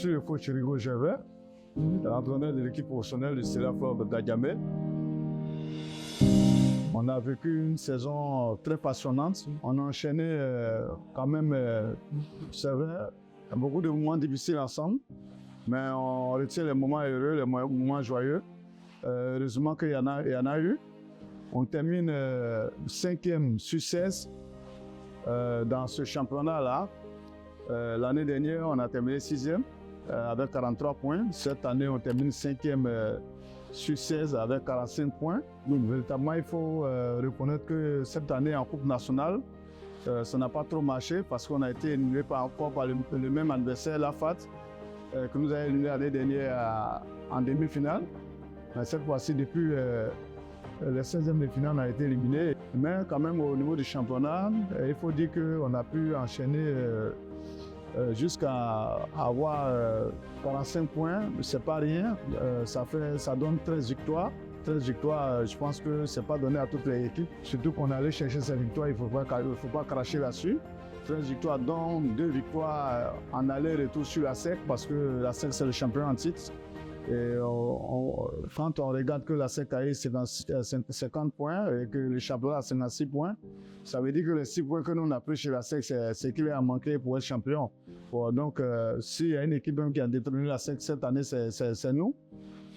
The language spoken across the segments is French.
suis le coach Rigo Gervais, entraîneur de l'équipe professionnelle du Stella Club d'Agamé. On a vécu une saison très passionnante. On a enchaîné quand même, c'est vrai, beaucoup de moments difficiles ensemble, mais on retient les moments heureux, les moments joyeux. Heureusement qu'il y en a eu. On termine 5e sur 16 dans ce championnat-là. L'année dernière, on a terminé 6e avec 43 points. Cette année, on termine 5e sur 16 avec 45 points. Donc, véritablement, il faut reconnaître que cette année, en Coupe nationale, ça n'a pas trop marché parce qu'on a été éliminé encore par le même adversaire, la FAT, que nous avons éliminé l'année dernière en demi-finale. Mais cette fois-ci, depuis le 16e de finale, on a été éliminé. Mais quand même, au niveau du championnat, il faut dire qu'on a pu enchaîner jusqu'à avoir 45 points. C'est pas rien. Ça donne 13 victoires. 13 victoires, je pense que ce n'est pas donné à toutes les équipes. Surtout qu'on allait chercher ces victoires, il ne faut pas cracher là-dessus. 13 victoires, dont 2 victoires en aller-retour sur la SEC, parce que la SEC, c'est le champion en titre. Et quand on regarde que la SEC a eu 50 points et que le championnat a 56 points, ça veut dire que les 6 points que nous on a pris chez la SEC, c'est qu'il a manqué pour être champion. Donc, s'il y a une équipe qui a déterminé la SEC cette année, c'est nous.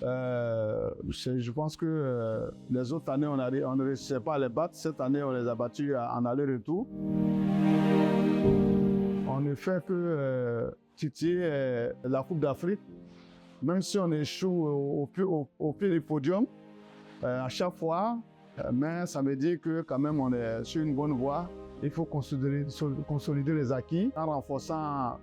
Je pense que les autres années, on ne réussissait pas à les battre. Cette année, on les a battus en aller-retour. On ne fait que titiller la Coupe d'Afrique. Même si on échoue au pied du podium à chaque fois, mais ça veut dire que quand même on est sur une bonne voie. Il faut consolider les acquis en renforçant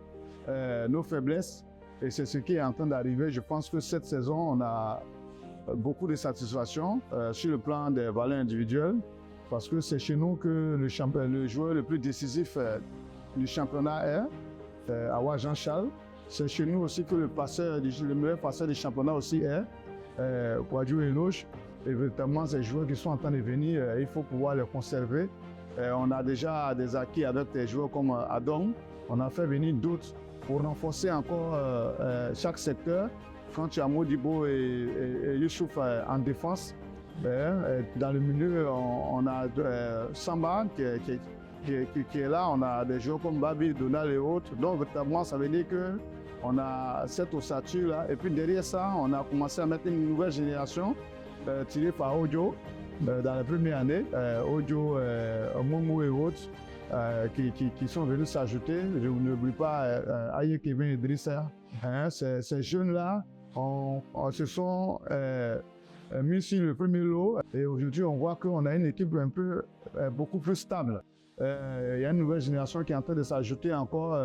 nos faiblesses. Et c'est ce qui est en train d'arriver. Je pense que cette saison, on a beaucoup de satisfaction sur le plan des valeurs individuelles, parce que c'est chez nous que le joueur le plus décisif du championnat est Awa Jean-Charles. C'est chez nous aussi que le meilleur passeur du championnat aussi est Kouadjou Eloge. Et véritablement, ces joueurs qui sont en train de venir, il faut pouvoir les conserver. On a déjà des acquis avec des joueurs comme Adong. On a fait venir d'autres pour renforcer encore chaque secteur. Quand tu as Modibo et Youssouf en défense, dans le milieu, on a Samba qui est là. On a des joueurs comme Babi, Donald et autres. Donc, véritablement, ça veut dire qu'on a cette ossature là. Et puis derrière ça, on a commencé à mettre une nouvelle génération tirée par Ojo dans la première année. Ojo, Momo et autres qui sont venus s'ajouter. Je n'oublie pas Aye Kevin Idrissa. Ces jeunes-là se sont mis sur le premier lot. Et aujourd'hui, on voit qu'on a une équipe beaucoup plus stable. Il y a une nouvelle génération qui est en train de s'ajouter encore,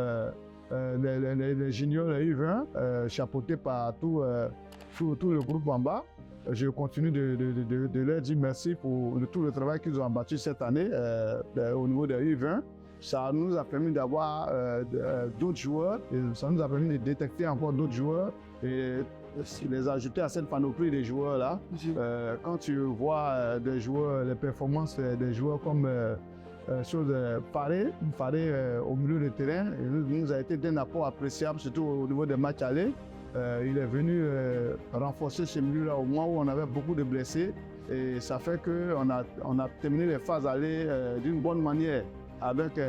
les juniors, les U20, chapeautés par tout le groupe en bas. Je continue de leur dire merci pour tout le travail qu'ils ont abattu cette année au niveau des U20. Ça nous a permis d'avoir d'autres joueurs, et ça nous a permis de détecter encore d'autres joueurs et les ajouter à cette panoplie des joueurs-là. Quand tu vois des joueurs, les performances des joueurs comme Faré au milieu de terrain, il nous a été d'un apport appréciable, surtout au niveau des matchs allés. Il est venu renforcer ce milieu-là au moment où on avait beaucoup de blessés. Et ça fait qu'on a terminé les phases allées d'une bonne manière, avec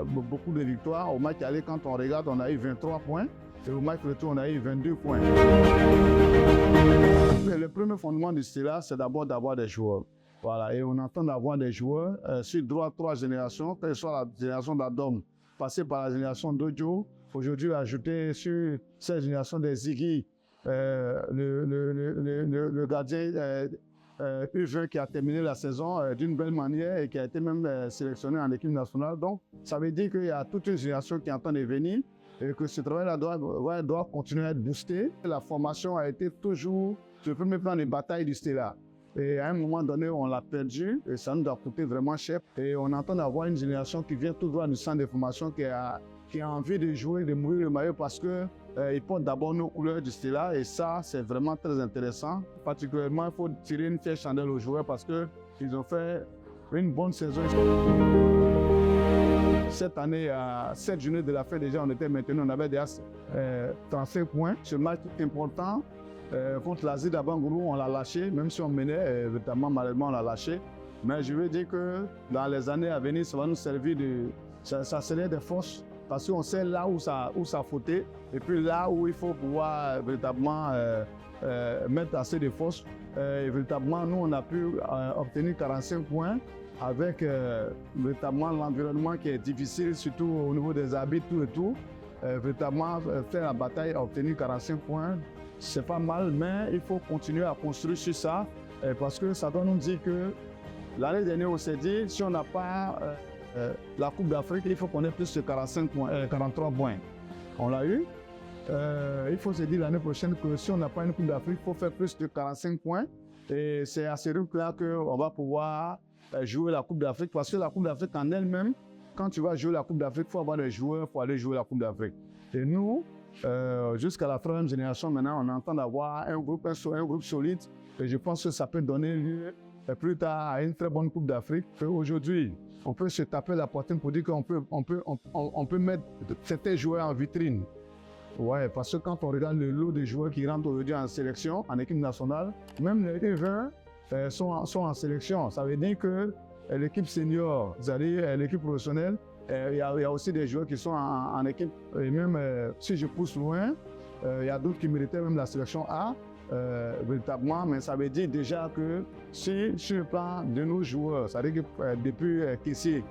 beaucoup de victoires. Au match aller, quand on regarde, on a eu 23 points. Et au match retour, on a eu 22 points. Le premier fondement du Stella, c'est d'abord d'avoir des joueurs. Voilà, et on entend d'avoir des joueurs sur 3 générations, que ce soit la génération d'Adom, passée par la génération d'Ojo, aujourd'hui ajouté sur cette génération des Ziggy, le gardien U20 qui a terminé la saison d'une belle manière et qui a été même sélectionné en équipe nationale. Donc, ça veut dire qu'il y a toute une génération qui est en train de venir et que ce travail-là doit continuer à être boosté. La formation a été toujours le premier plan de bataille du Stella. Et à un moment donné, on l'a perdu et ça nous a coûté vraiment cher. Et on entend d'avoir une génération qui vient tout droit du centre de formation qui a envie de jouer, de mourir le maillot parce qu'ils portent d'abord nos couleurs du Stella. Et ça, c'est vraiment très intéressant. Particulièrement, il faut tirer une fière chandelle aux joueurs parce qu'ils ont fait une bonne saison. Cette année, à 7 journées de la fête, déjà, on était maintenu, on avait déjà 35 points. Ce match important contre l'Asie d'Abangourou, on l'a lâché, même si on menait, notamment malheureusement, on l'a lâché. Mais je veux dire que dans les années à venir, ça va nous servir ça serait des forces, parce qu'on sait là où ça fautait, et puis là où il faut pouvoir véritablement mettre assez de force. Et véritablement, nous, on a pu obtenir 45 points avec véritablement l'environnement qui est difficile, surtout au niveau des habits, tout et tout. Véritablement, faire la bataille, obtenir 45 points, c'est pas mal, mais il faut continuer à construire sur ça, parce que ça doit nous dire que l'année dernière, on s'est dit, si on n'a pas la Coupe d'Afrique, il faut qu'on ait plus de 43 points. On l'a eu. Il faut se dire l'année prochaine que si on n'a pas une Coupe d'Afrique, il faut faire plus de 45 points. Et c'est à ce rythme-là qu'on va pouvoir jouer la Coupe d'Afrique. Parce que la Coupe d'Afrique en elle-même, quand tu vas jouer la Coupe d'Afrique, il faut avoir des joueurs pour aller jouer la Coupe d'Afrique. Et nous, jusqu'à la troisième génération, maintenant, on entend d'avoir un groupe solide. Et je pense que ça peut donner lieu plus tard à une très bonne Coupe d'Afrique. Aujourd'hui, on peut se taper la poitrine pour dire qu'on peut mettre certains joueurs en vitrine. Ouais, parce que quand on regarde le lot de joueurs qui rentrent aujourd'hui en sélection, en équipe nationale, même les U20 sont en sélection. Ça veut dire que l'équipe senior, c'est-à-dire l'équipe professionnelle, il y a aussi des joueurs qui sont en équipe. Et même si je pousse loin, il y a d'autres qui méritaient même la sélection A. Véritablement, mais ça veut dire déjà que si sur le plan de nos joueurs, ça veut dire que depuis Kessie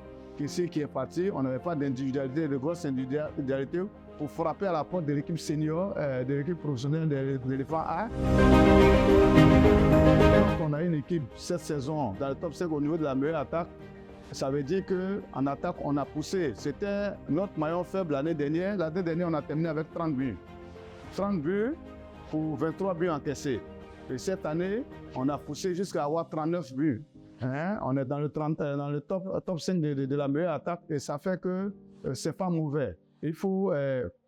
qui est parti, on n'avait pas d'individualité, de grosse individualité pour frapper à la porte de l'équipe senior, de l'équipe professionnelle de l'éléphant A. On a une équipe cette saison dans le top 5 au niveau de la meilleure attaque. Ça veut dire qu'en attaque, on a poussé. C'était notre maillon faible l'année dernière. L'année dernière, on a terminé avec 30 buts. 30 buts pour 23 buts encaissés. Et cette année, on a poussé jusqu'à avoir 39 buts. Hein? On est dans le top 5 de la meilleure attaque et ça fait que c'est pas mauvais. Il faut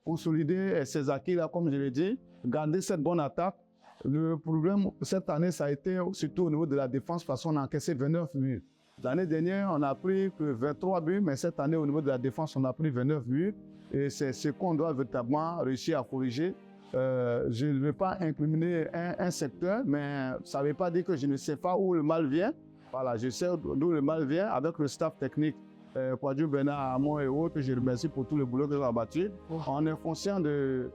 consolider ces acquis-là, comme je l'ai dit, garder cette bonne attaque. Le problème cette année, ça a été surtout au niveau de la défense, parce qu'on a encaissé 29 buts. L'année dernière, on a pris que 23 buts, mais cette année, au niveau de la défense, on a pris 29 buts. Et c'est ce qu'on doit véritablement réussir à corriger. Je ne vais pas incriminer un secteur, mais ça ne veut pas dire que je ne sais pas où le mal vient. Voilà, je sais d'où le mal vient avec le staff technique. Kwadjo Bernard, Amon et autres, je remercie pour tout le boulot qu'ils ont abattu. On est conscient du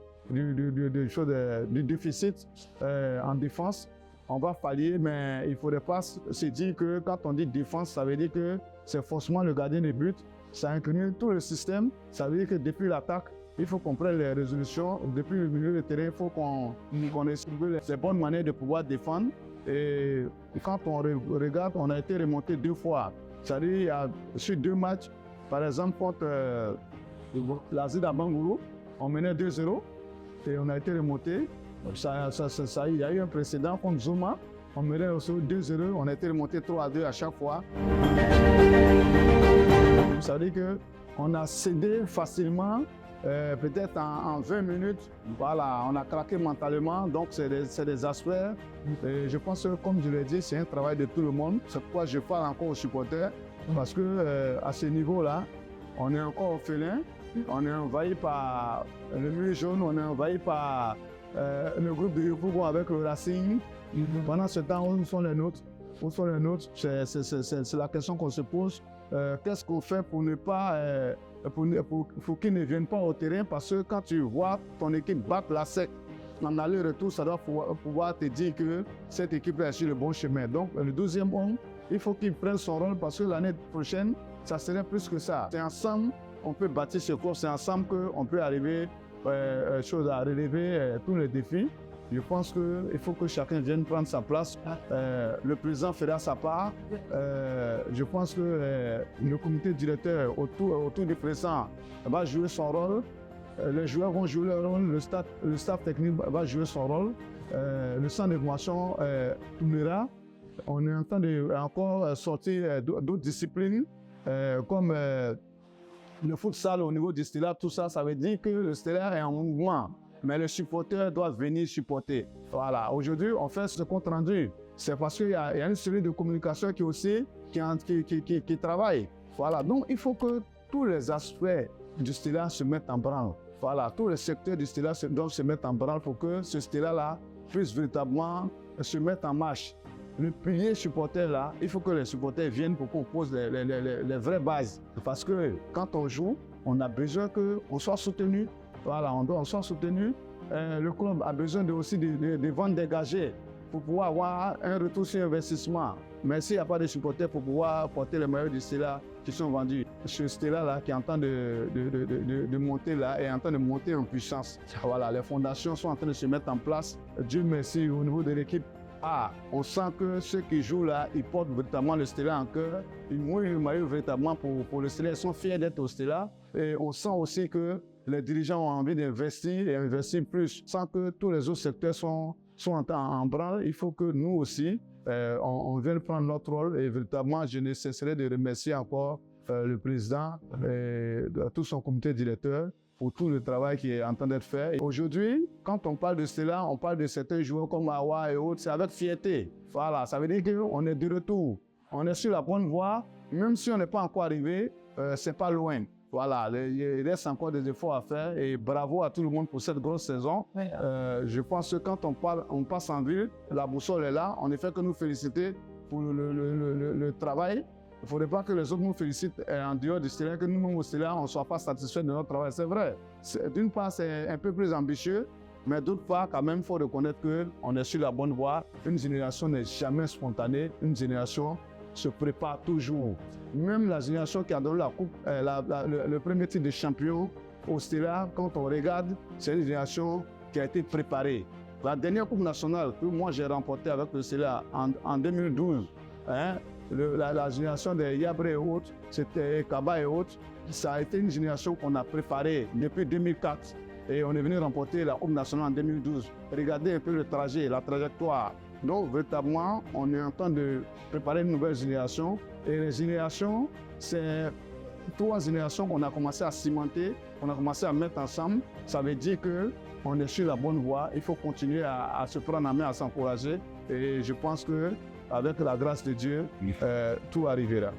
déficit en défense. On va pallier, mais il ne faudrait pas se dire que quand on dit défense, ça veut dire que c'est forcément le gardien de but. Ça inclut tout le système. Ça veut dire que depuis l'attaque, il faut qu'on prenne les résolutions. Depuis le milieu de terrain, il faut qu'on ait les bonnes manières de pouvoir défendre. Et quand on regarde, on a été remonté 2 fois. C'est-à-dire, il y a sur 2 matchs, par exemple, contre l'Asie d'Abangourou, on menait 2-0 et on a été remonté. Il y a eu un précédent contre Zuma, on menait aussi 2-0, on a été remonté 3-2 à chaque fois. Ça veut dire qu'on a cédé facilement. Peut-être en 20 minutes, voilà, on a craqué mentalement, donc c'est des aspects. Et je pense que, comme je l'ai dit, c'est un travail de tout le monde. C'est pourquoi je parle encore aux supporters, parce que à ce niveau-là, on est encore orphelin, on est envahi par le mur jaune, on est envahi par le groupe de Yopougon avec le Racing. Pendant ce temps, où sont les nôtres? Où sont les nôtres? C'est la question qu'on se pose. Qu'est-ce qu'on fait pour ne pas pour qu'ils ne viennent pas au terrain, parce que quand tu vois ton équipe battre la SEC en aller-retour, ça doit pouvoir te dire que cette équipe est sur le bon chemin. Donc le 12e homme, il faut qu'il prenne son rôle, parce que l'année prochaine, ça serait plus que ça. C'est ensemble qu'on peut bâtir ce corps, c'est ensemble qu'on peut arriver à relever tous les défis. Je pense qu'il faut que chacun vienne prendre sa place. Le président fera sa part. Je pense que le comité directeur autour du président va jouer son rôle. Les joueurs vont jouer leur rôle. Le staff technique va jouer son rôle. Le centre de formation tournera. On est en train de encore sortir d'autres disciplines comme le futsal au niveau du stellar. Tout ça, ça veut dire que le stellar est en mouvement. Mais les supporters doivent venir supporter. Voilà. Aujourd'hui, on fait ce compte rendu. C'est parce qu'il y a une série de communications qui travaillent. Voilà. Donc, il faut que tous les aspects du Stella se mettent en branle. Voilà, tous les secteurs du Stella doivent se mettre en branle pour que ce Stella-là puisse véritablement se mettre en marche. Le pilier supporter là, il faut que les supporters viennent pour qu'on pose les vraies bases. Parce que quand on joue, on a besoin qu'on soit soutenu. Voilà, on soit soutenu. Le club a besoin aussi de ventes dégagées pour pouvoir avoir un retour sur investissement. Mais s'il n'y a pas de supporters pour pouvoir porter les maillots du Stella qui sont vendus, ce Stella-là qui est en train de monter là, est en train de monter en puissance. Voilà, les fondations sont en train de se mettre en place. Dieu merci au niveau de l'équipe. On sent que ceux qui jouent là, ils portent véritablement le Stella en cœur. Ils mouillent le maillot véritablement pour le Stella. Ils sont fiers d'être au Stella. Et on sent aussi que les dirigeants ont envie d'investir et investir plus. Sans que tous les autres secteurs sont en branle, il faut que nous aussi, on vienne prendre notre rôle. Et véritablement, je ne cesserai de remercier encore le président et tout son comité directeur pour tout le travail qui est en train d'être fait. Aujourd'hui, quand on parle de cela, on parle de certains joueurs comme Awa et autres, c'est avec fierté. Voilà, ça veut dire qu'on est de retour. On est sur la bonne voie, même si on n'est pas encore arrivé, c'est pas loin. Voilà, il reste encore des efforts à faire et bravo à tout le monde pour cette grosse saison. Je pense que quand on passe en ville, la boussole est là, on ne fait que nous féliciter pour le travail. Il ne faudrait pas que les autres nous félicitent en dehors du Stella, que nous-mêmes au Stella, on ne soit pas satisfaits de notre travail. C'est vrai. D'une part, c'est un peu plus ambitieux, mais d'autre part, quand même, il faut reconnaître qu'on est sur la bonne voie. Une génération n'est jamais spontanée. Une génération se prépare toujours. Même la génération qui a donné la coupe, le premier titre de champion au Stella, quand on regarde, c'est une génération qui a été préparée. La dernière coupe nationale que moi j'ai remportée avec le Stella en 2012, la génération des Yabré et autres, c'était Kaba et autres, ça a été une génération qu'on a préparée depuis 2004 et on est venu remporter la Coupe nationale en 2012. Regardez un peu le trajet, la trajectoire. Donc, véritablement, on est en train de préparer une nouvelle génération et les générations, c'est 3 générations qu'on a commencé à cimenter, qu'on a commencé à mettre ensemble. Ça veut dire qu'on est sur la bonne voie, il faut continuer à se prendre en main, à s'encourager et je pense que avec la grâce de Dieu, tout arrivera.